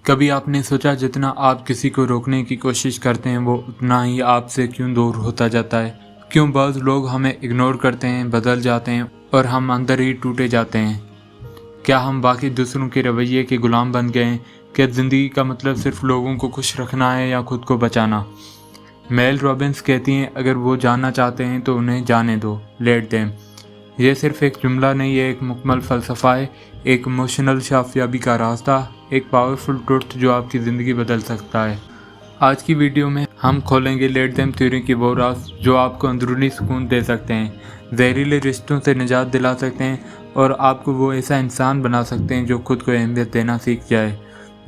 कभी आपने सोचा जितना आप किसी को रोकने की कोशिश करते हैं वो उतना ही आपसे क्यों दूर होता जाता है? क्यों बाज़ लोग हमें इग्नोर करते हैं, बदल जाते हैं और हम अंदर ही टूटे जाते हैं? क्या हम वाकई दूसरों के रवैये के गुलाम बन गए हैं? क्या ज़िंदगी का मतलब सिर्फ लोगों को खुश रखना है या खुद को बचाना? मेल रॉबिन्स कहती हैं, अगर वो जानना चाहते हैं तो उन्हें जाने दो, लेट देम। यह सिर्फ एक जुमला नहीं है, एक मुकम्मल फ़लसफ़ा है, एक इमोशनल शाफ़ियाबी का रास्ता, एक पावरफुल ट्रुथ जो आपकी ज़िंदगी बदल सकता है। आज की वीडियो में हम खोलेंगे लेट देम थ्योरी की वो राज जो आपको अंदरूनी सुकून दे सकते हैं, जहरीले रिश्तों से निजात दिला सकते हैं और आपको वो ऐसा इंसान बना सकते हैं जो खुद को अहमियत देना सीख जाए।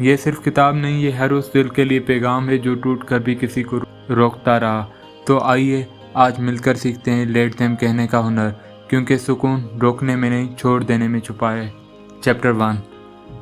ये सिर्फ किताब नहीं, ये हर उस दिल के लिए पैगाम है जो टूट कर भी किसी को रोकता रहा। तो आइए आज मिलकर सीखते हैं लेट देम कहने का हुनर, क्योंकि सुकून रोकने में नहीं, छोड़ देने में छुपा है। चैप्टर 1,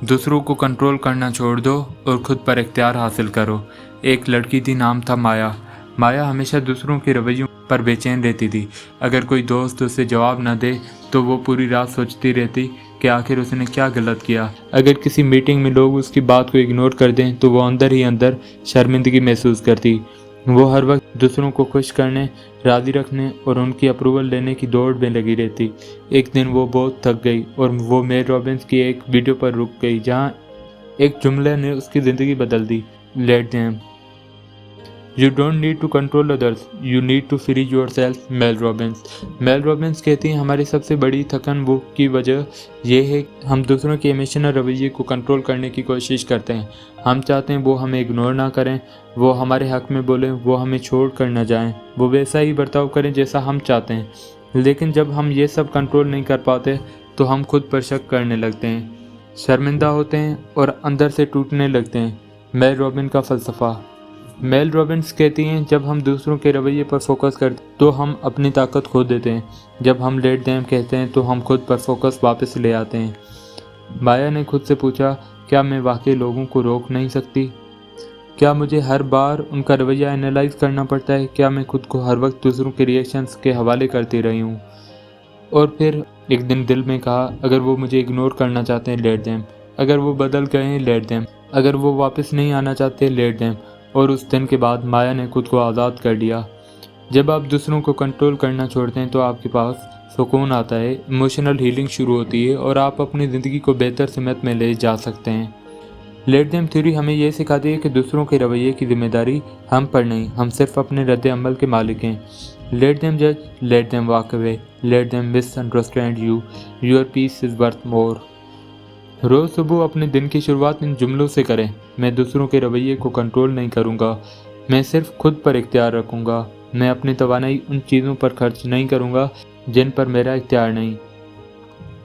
दूसरों को कंट्रोल करना छोड़ दो और खुद पर इख्तियार हासिल करो। एक लड़की थी, नाम था माया। माया हमेशा दूसरों के रवैयों पर बेचैन रहती थी। अगर कोई दोस्त उसे जवाब न दे तो वो पूरी रात सोचती रहती कि आखिर उसने क्या गलत किया। अगर किसी मीटिंग में लोग उसकी बात को इग्नोर कर दें तो वो अंदर ही अंदर शर्मिंदगी महसूस करती। वो हर वक्त दूसरों को खुश करने, राज़ी रखने और उनकी अप्रूवल लेने की दौड़ में लगी रहती। एक दिन वो बहुत थक गई और वो मेल रॉबिन्स की एक वीडियो पर रुक गई जहाँ एक जुमले ने उसकी ज़िंदगी बदल दी। Let them. You don't need to control others, you need to free yourself. Mel Robbins. Mel Robbins कहती हैं, हमारी सबसे बड़ी थकन वो की वजह यह है कि हम दूसरों के इमोशनल रवैये को कंट्रोल करने की कोशिश करते हैं। हम चाहते हैं वो हमें इग्नोर ना करें, वो हमारे हक में बोलें, वो हमें छोड़ कर ना जाएं, वो वैसा ही बर्ताव करें जैसा हम चाहते हैं। लेकिन जब हम ये सब कंट्रोल नहीं कर पाते तो हम खुद पर शक करने लगते हैं, शर्मिंदा होते हैं और अंदर से टूटने लगते हैं। मेल रॉबिन का फ़लसफ़ा। मेल रॉबिन्स कहती हैं, जब हम दूसरों के रवैये पर फोकस करते तो हम अपनी ताकत खो देते हैं। जब हम लेट देम कहते हैं तो हम खुद पर फोकस वापस ले आते हैं। माया ने खुद से पूछा, क्या मैं वाकई लोगों को रोक नहीं सकती? क्या मुझे हर बार उनका रवैया एनालाइज करना पड़ता है? क्या मैं खुद को हर वक्त दूसरों के रिएक्शंस के हवाले करती रही हूँ? और फिर एक दिन दिल में कहा, अगर वो मुझे इग्नोर करना चाहते हैं, लेट देम। अगर वो बदल गए हैं, लेट देम। अगर वो वापस नहीं आना चाहते, लेट देम। और उस दिन के बाद माया ने खुद को आज़ाद कर लिया। जब आप दूसरों को कंट्रोल करना छोड़ते हैं तो आपके पास सुकून आता है, इमोशनल हीलिंग शुरू होती है और आप अपनी ज़िंदगी को बेहतर सिमत में ले जा सकते हैं। लेट देम थ्योरी हमें यह सिखाती है कि दूसरों के रवैये की जिम्मेदारी हम पर नहीं, हम सिर्फ अपने रद्द अमल के मालिक हैं। लेट देम जज, let them walk away, let them misunderstand you, your peace is worth more. रोज़ सुबह अपने दिन की शुरुआत इन जुमलों से करें, मैं दूसरों के रवैये को कंट्रोल नहीं करूँगा, मैं सिर्फ खुद पर इख्तियार रखूँगा। मैं अपनी तवानाई उन चीज़ों पर खर्च नहीं करूँगा जिन पर मेरा इख्तियार नहीं।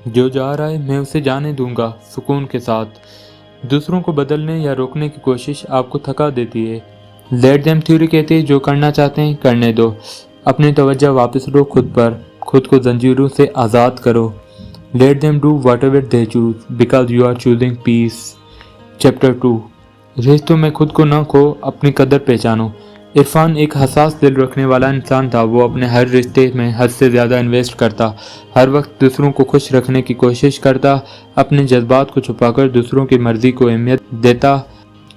जो जा रहा है मैं उसे जाने दूँगा सुकून के साथ। दूसरों को बदलने या रोकने की कोशिश आपको थका देती है। लेट देम थ्योरी कहती है, जो करना चाहते हैं करने दो, अपनी तवज्जो वापस लो खुद पर, खुद को जंजीरों से आज़ाद करो। Let them do whatever they choose because you are choosing peace. Chapter 2, रिश्तों में खुद को न खो, अपनी कदर पहचानो। इरफान एक हसास दिल रखने वाला इंसान था। वो अपने हर रिश्ते में हद से ज़्यादा इन्वेस्ट करता, हर वक्त दूसरों को खुश रखने की कोशिश करता, अपने जज्बात को छुपाकर दूसरों की मर्ज़ी को अहमियत देता,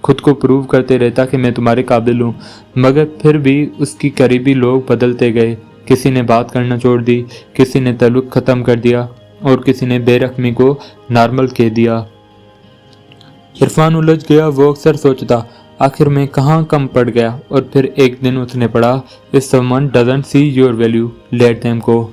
खुद को प्रूव करते रहता कि मैं तुम्हारे काबिल हूँ। मगर फिर भी उसकी करीबी लोग बदलते गए। किसी ने बात करना छोड़ दी, किसी ने ताल्लुक़ ख़त्म कर दिया और किसी ने बेरहमी को नॉर्मल कह दिया। इरफान उलझ गया। वो अक्सर सोचता, आखिर मैं कहाँ कम पड़ गया। और फिर एक दिन उसने पढ़ा, if someone doesn't see your value, let them go.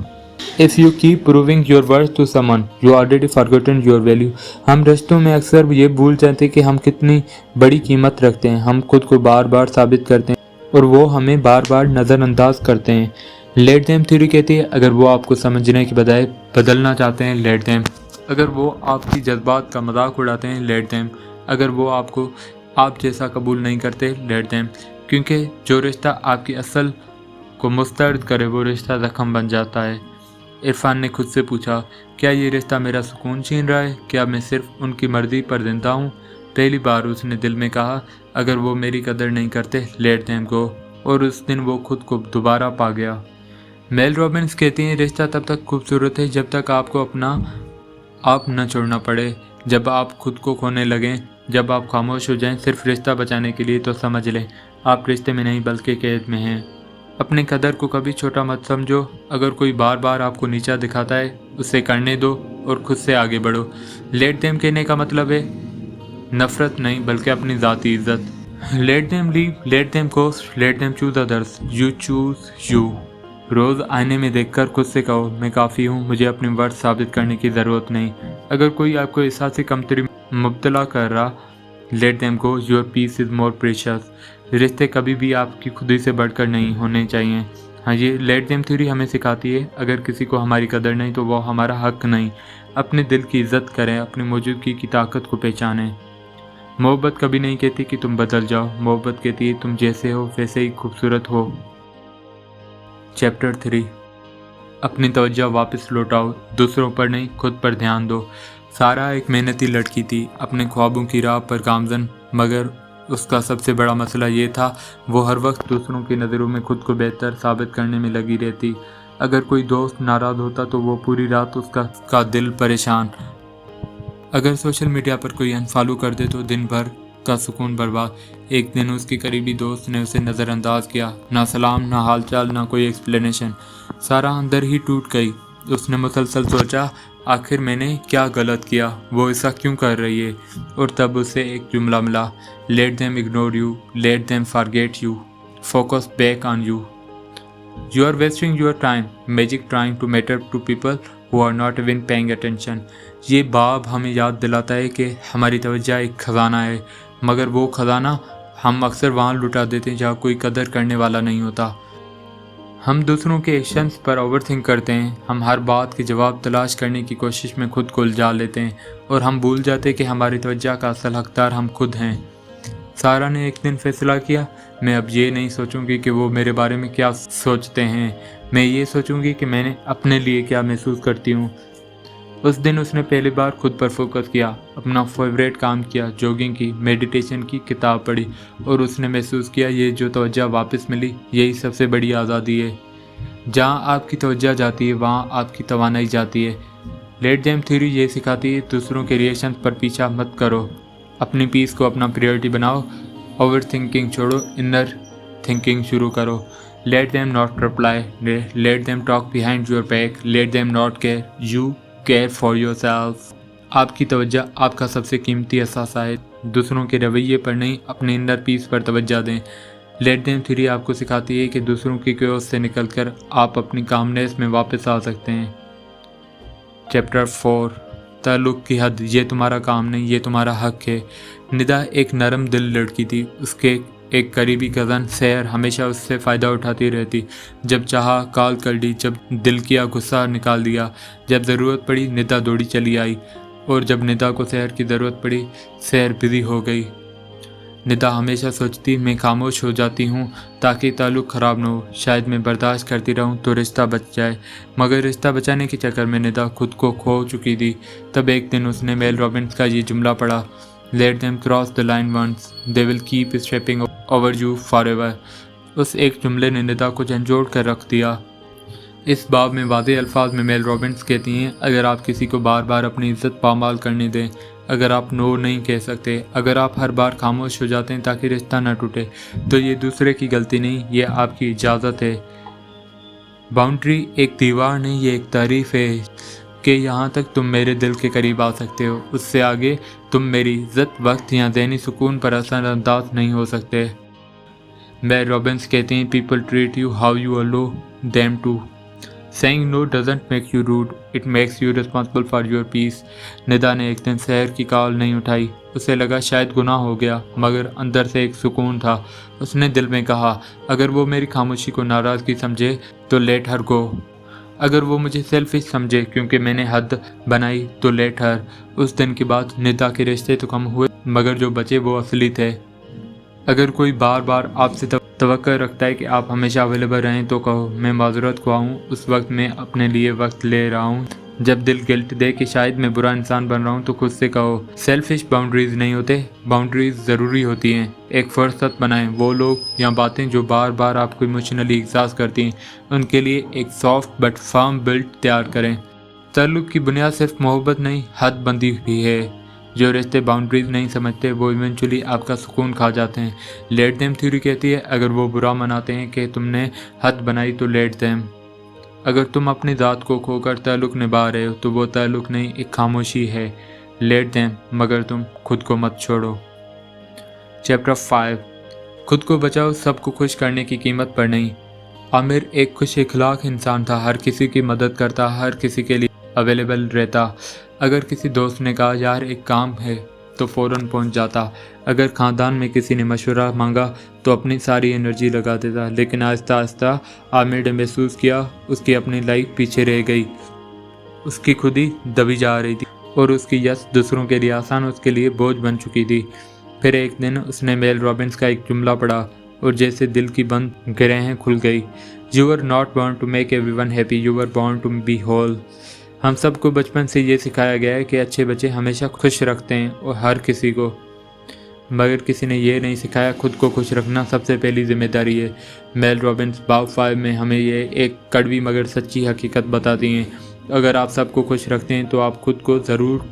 If you keep proving your worth to someone, you already forgotten your value. हम रिश्तों में अक्सर ये भूल जाते हैं कि हम कितनी बड़ी कीमत रखते हैं। हम खुद को बार बार साबित करते हैं और वो हमें बार बार नज़रअंदाज करते हैं। लेट देम थ्योरी कहती है, अगर वो आपको समझने की बजाय बदलना चाहते हैं, लेट देम। अगर वो आपकी जज्बात का मजाक उड़ाते हैं, लेट देम। अगर वो आपको आप जैसा कबूल नहीं करते, लेट देम। क्योंकि जो रिश्ता आपकी असल को मुस्तरद करे वो रिश्ता ज़ख्म बन जाता है। इरफान ने खुद से पूछा, क्या ये रिश्ता मेरा सुकून छीन रहा है? क्या मैं सिर्फ उनकी मर्ज़ी पर जिंदा हूँ? पहली बार उसने दिल में कहा, अगर वो मेरी कदर नहीं करते, लेट देम गो। और उस दिन वो खुद को दोबारा पा गया। मेल रॉबिन्स कहती हैं, रिश्ता तब तक खूबसूरत है जब तक आपको अपना आप न छोड़ना पड़े। जब आप खुद को खोने लगें, जब आप खामोश हो जाएं सिर्फ रिश्ता बचाने के लिए तो समझ लें आप रिश्ते में नहीं बल्कि कैद में हैं। अपनी कदर को कभी छोटा मत समझो। अगर कोई बार बार आपको नीचा दिखाता है उसे करने दो और खुद से आगे बढ़ो। लेट देम कहने का मतलब है नफरत नहीं बल्कि अपनी ज़ाती इज्जत। Let them leave, let them cost, let them choose others, you choose you. रोज़ आईने में देखकर खुद से कहो मैं काफ़ी हूँ, मुझे अपने वर्थ साबित करने की ज़रूरत नहीं। अगर कोई आपको एहसास से कमतरी मुब्तला कर रहा, let them go, your peace is more precious. रिश्ते कभी भी आपकी खुदी से बढ़कर नहीं होने चाहिए। हाँ, ये लेट देम थ्योरी हमें सिखाती है अगर किसी को हमारी कदर नहीं तो वो हमारा हक नहीं। अपने दिल की इज्जत करें, अपनी मौजूदगी की ताकत को पहचानें। मोहब्बत कभी नहीं कहती कि तुम बदल जाओ, मोहब्बत कहती है तुम जैसे हो वैसे ही खूबसूरत हो। चैप्टर 3, अपनी तवज्जो वापस लौटाओ, दूसरों पर नहीं खुद पर ध्यान दो। सारा एक मेहनती लड़की थी, अपने ख्वाबों की राह पर गामजन, मगर उसका सबसे बड़ा मसला ये था वो हर वक्त दूसरों की नज़रों में खुद को बेहतर साबित करने में लगी रहती। अगर कोई दोस्त नाराज़ होता तो वो पूरी रात उसका दिल परेशान। अगर सोशल मीडिया पर कोई अनफॉलो कर दे तो दिन भर का सुकून बर्बाद। एक दिन उसकी करीबी दोस्त ने उसे नज़रअंदाज किया, ना सलाम ना हालचाल ना कोई एक्सप्लेनेशन। सारा अंदर ही टूट गई। उसने मुसलसल सोचा आखिर मैंने क्या गलत किया, वो ऐसा क्यों कर रही है। और तब उसे एक जुमला मिला, let them ignore you, let them forget you, focus back on you. You are wasting your time magic trying to matter to people who are not even paying attention. ये बाब हमें याद दिलाता है कि हमारी तवज्जो एक ख़जाना है, मगर वो ख़जाना हम अक्सर वहाँ लुटा देते हैं जहाँ कोई कदर करने वाला नहीं होता। हम दूसरों के एक्शंस पर ओवरथिंक करते हैं, हम हर बात के जवाब तलाश करने की कोशिश में खुद को उलझा लेते हैं और हम भूल जाते हैं कि हमारी तवज्जो का असल हकदार हम खुद हैं। सारा ने एक दिन फैसला किया, मैं अब ये नहीं सोचूंगी कि वो मेरे बारे में क्या सोचते हैं, मैं ये सोचूंगी कि मैंने अपने लिए क्या महसूस करती हूँ। उस दिन उसने पहली बार खुद पर फोकस किया, अपना फेवरेट काम किया, जॉगिंग की, मेडिटेशन की, किताब पढ़ी और उसने महसूस किया ये जो तवज्जो वापस मिली यही सबसे बड़ी आज़ादी है। जहाँ आपकी तवज्जो जाती है वहाँ आपकी तवानाई जाती है। लेट देम थ्योरी ये सिखाती है दूसरों के रिएक्शन पर पीछा मत करो, अपनी पीस को अपना प्रायोरिटी बनाओ, ओवर थिंकिंग छोड़ो, इनर थिंकिंग शुरू करो। Let them not reply, let them talk behind your back, let them not care, you care for your self. आपकी तवज्जो आपका सबसे कीमती असासा है, दूसरों के रवैये पर नहीं अपने इनर पीस पर तवज्जो दें। लेट देम थ्योरी आपको सिखाती है कि दूसरों की क्योस से निकलकर आप अपनी कामनेस में वापस आ सकते हैं। चैप्टर 4, ताल्लुक़ की हद, ये तुम्हारा काम नहीं ये तुम्हारा हक है। निदा एक नरम दिल लड़की थी, उसके एक करीबी कज़न सहर हमेशा उससे फ़ायदा उठाती रहती। जब चाहा कॉल कर दी, जब दिल किया गुस्सा निकाल दिया, जब ज़रूरत पड़ी निदा दौड़ी चली आई और जब निदा को सहर की ज़रूरत पड़ी सहर बिज़ी हो गई। निदा हमेशा सोचती मैं खामोश हो जाती हूँ ताकि ताल्लुक़ ख़राब न हो, शायद मैं बर्दाश्त करती रहूँ तो रिश्ता बच जाए, मगर रिश्ता बचाने के चक्कर में निदा खुद को खो चुकी थी। तब एक दिन उसने मेल रॉबिन्स का ये जुमला पढ़ा, let them cross the line once, they will keep stepping over you forever. उस एक जुमले ने निदा को झंझोड़ कर रख दिया। इस बाब में वाज़ेह अल्फाज में मेल रॉबिन्स कहती हैं, अगर आप किसी को बार बार अपनी इज्जत पामाल करने दें, अगर आप नो नहीं कह सकते, अगर आप हर बार खामोश हो जाते हैं ताकि रिश्ता न टूटे, तो ये दूसरे की गलती नहीं, ये आपकी इजाज़त है। बाउंड्री एक दीवार नहीं, ये एक तारीफ़ है कि यहाँ तक तुम मेरे दिल के करीब आ सकते हो, उससे आगे तुम मेरी इज्जत, वक्त या ज़हनी सुकून पर असरअंदाज नहीं हो सकते। मेल रॉबिन्स कहते हैं, people treat you how you allow them to. Saying no doesn't make you rude, it makes you responsible for your peace। Nida ने एक दिन सहर की कॉल नहीं उठाई, उसे लगा शायद गुनाह हो गया, मगर अंदर से एक सुकून था। उसने दिल में कहा, अगर वो मेरी खामोशी को नाराज़गी समझे तो लेट हर गो, अगर वो मुझे सेल्फिश समझे क्योंकि मैंने हद बनाई तो लेट हर। उस दिन के बाद निदा के रिश्ते तो कम हुए मगर जो बचे वो असली थे। अगर कोई बार बार आपसे तवक्को रखता है कि आप हमेशा अवेलेबल रहें तो कहो, मैं माजूरत ख्वाह हूँ, उस वक्त मैं अपने लिए वक्त ले रहा हूँ। जब दिल गिल्ट दे कि शायद मैं बुरा इंसान बन रहा हूँ तो खुद से कहो, सेल्फिश बाउंड्रीज नहीं होते, बाउंड्रीज ज़रूरी होती हैं। एक फुर्सत बनाएं, वो लोग या बातें जो बार बार आपको इमोशनली एहसास करती हैं, उनके लिए एक सॉफ्ट बट फर्म बिल्ट तैयार करें। ताल्लुक़ की बुनियाद सिर्फ मोहब्बत नहीं हद बंदी भी है। जो रिश्ते बाउंड्रीज नहीं समझते वो इवेंचुअली आपका सुकून खा जाते हैं। लेट देम थ्योरी कहती है अगर वो बुरा मनाते हैं कि तुमने हद बनाई तो लेट देम। अगर तुम अपनी ज़ात को खोकर ताल्लुक़ निभा रहे हो तो वो ताल्लुक़ नहीं, एक खामोशी है। लेट देम, मगर तुम खुद को मत छोड़ो। चैप्टर 5, खुद को बचाओ, सबको खुश करने की कीमत पर नहीं। आमिर एक खुश इखलाक इंसान था, हर किसी की मदद करता, हर किसी के लिए अवेलेबल रहता। अगर किसी दोस्त ने कहा यार एक काम है तो फ़ौरन पहुंच जाता। अगर ख़ानदान में किसी ने मशवरा मांगा तो अपनी सारी एनर्जी लगा देता। लेकिन आहिस्ता आहिस्ता आमिर ने महसूस किया उसकी अपनी लाइफ पीछे रह गई, उसकी खुद ही दबी जा रही थी और उसकी यश दूसरों के लिए आसान उसके लिए बोझ बन चुकी थी। फिर एक दिन उसने मेल रॉबिन्स का एक जुमला पढ़ा और जैसे दिल की बंद गिरहें खुल गई। You are not born to make everyone happy, you are born to be whole. हम सबको बचपन से ये सिखाया गया है कि अच्छे बच्चे हमेशा खुश रखते हैं और हर किसी को, मगर किसी ने ये नहीं सिखाया खुद को खुश रखना सबसे पहली जिम्मेदारी है। मेल रॉबिन्स बाब 5 में हमें ये एक कड़वी मगर सच्ची हकीकत बताती हैं। अगर आप सबको खुश रखते हैं तो आप खुद को ज़रूर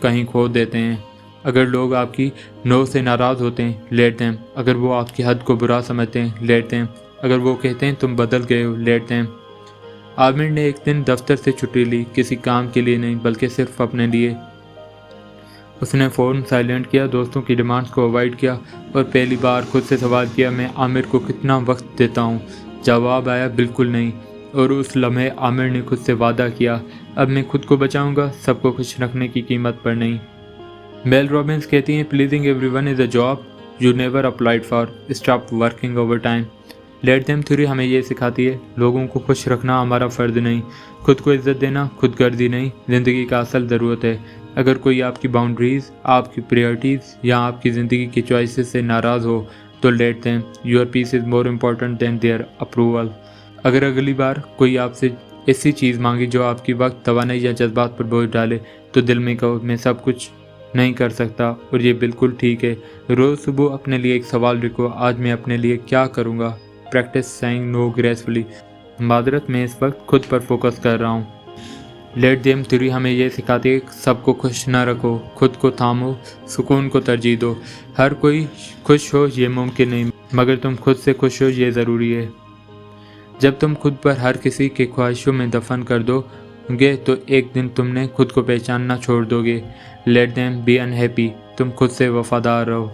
कहीं खो देते हैं। अगर लोग आपकी नो से नाराज़ होते हैं, लेट दें। अगर वो आपकी हद को बुरा समझते हैं, लेट दें। अगर वो कहते हैं तुम बदल गए हो, लेट दें। आमिर ने एक दिन दफ्तर से छुट्टी ली, किसी काम के लिए नहीं बल्कि सिर्फ अपने लिए। उसने फ़ोन साइलेंट किया, दोस्तों की डिमांड्स को अवॉइड किया और पहली बार खुद से सवाल किया मैं आमिर को कितना वक्त देता हूँ। जवाब आया बिल्कुल नहीं। और उस लम्हे आमिर ने खुद से वादा किया अब मैं खुद को बचाऊंगा, सबको खुश रखने की कीमत पर नहीं। मेल रॉबिन्स कहती हैं pleasing everyone is a job you never applied for, stop working over time. Let them theory हमें ये सिखाती है लोगों को खुश रखना हमारा फ़र्ज नहीं, खुद को इज्जत देना खुदगर्जी नहीं, ज़िंदगी का असल ज़रूरत है। अगर कोई आपकी बाउंड्रीज़, आपकी प्रायोरिटीज़ या आपकी ज़िंदगी की चॉइसेस से नाराज़ हो तो let them, your peace is more important than their approval. अगर अगली बार कोई आपसे ऐसी चीज़ मांगे जो आपकी वक्त, तवानाई या जज्बात पर बोझ डाले तो दिल में कहो मैं सब कुछ नहीं कर सकता और ये बिल्कुल ठीक है। रोज़ सुबह अपने लिए एक सवाल रखो, आज मैं अपने लिए क्या करूँगा। प्रैक्टिस सेइंग नो ग्रेसफुली, मादरत में इस वक्त खुद पर फोकस कर रहा हूँ। लेट देम थ्योरी हमें ये सिखाती है सबको खुश न रखो, खुद को थामो, सुकून को तरजीह दो। हर कोई खुश हो ये मुमकिन नहीं, मगर तुम खुद से खुश हो ये ज़रूरी है। जब तुम खुद पर हर किसी के ख्वाहिशों में दफन कर दोगे तो एक दिन तुमने खुद को पहचानना छोड़ दोगे। लेट देम बी अनहैप्पी, तुम खुद से वफादार रहो।